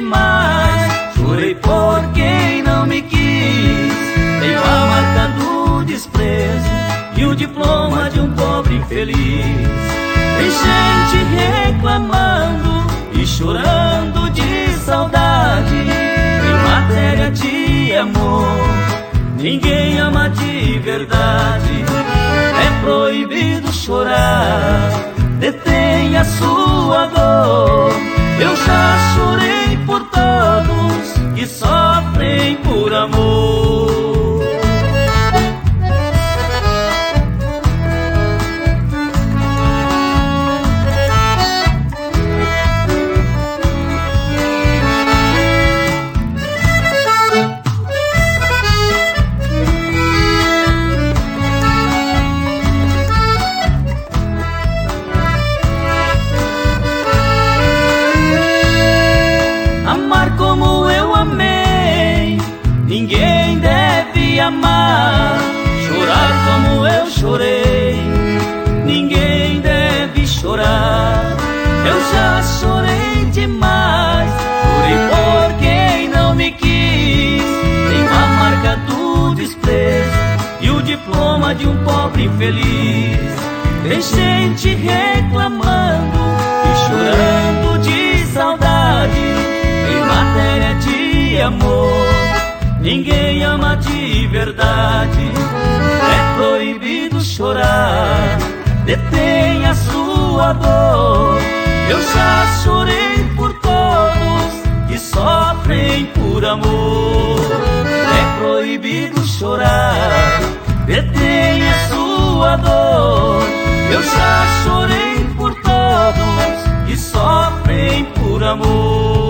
demais. Chorei por quem não me quis. Tenho a marca do desprezo e o diploma de um pobre infeliz. Tem gente reclamando e chorando de saudade. Em matéria de amor, ninguém ama de verdade. É proibido chorar, detenha sua dor. Eu já chorei por todos que sofrem por amor. Amar como eu amei, ninguém deve amar. Chorar como eu chorei, ninguém deve chorar. Eu já chorei demais, chorei por quem não me quis. Tenho a marca do desprezo e o diploma de um pobre infeliz. Tem gente reclamando e chorando de saudade. Em matéria de amor, ninguém ama de verdade. É proibido chorar, detenha sua dor. Eu já chorei por todos que sofrem por amor. É proibido chorar, detenha sua dor. Eu já chorei por todos que sofrem por amor.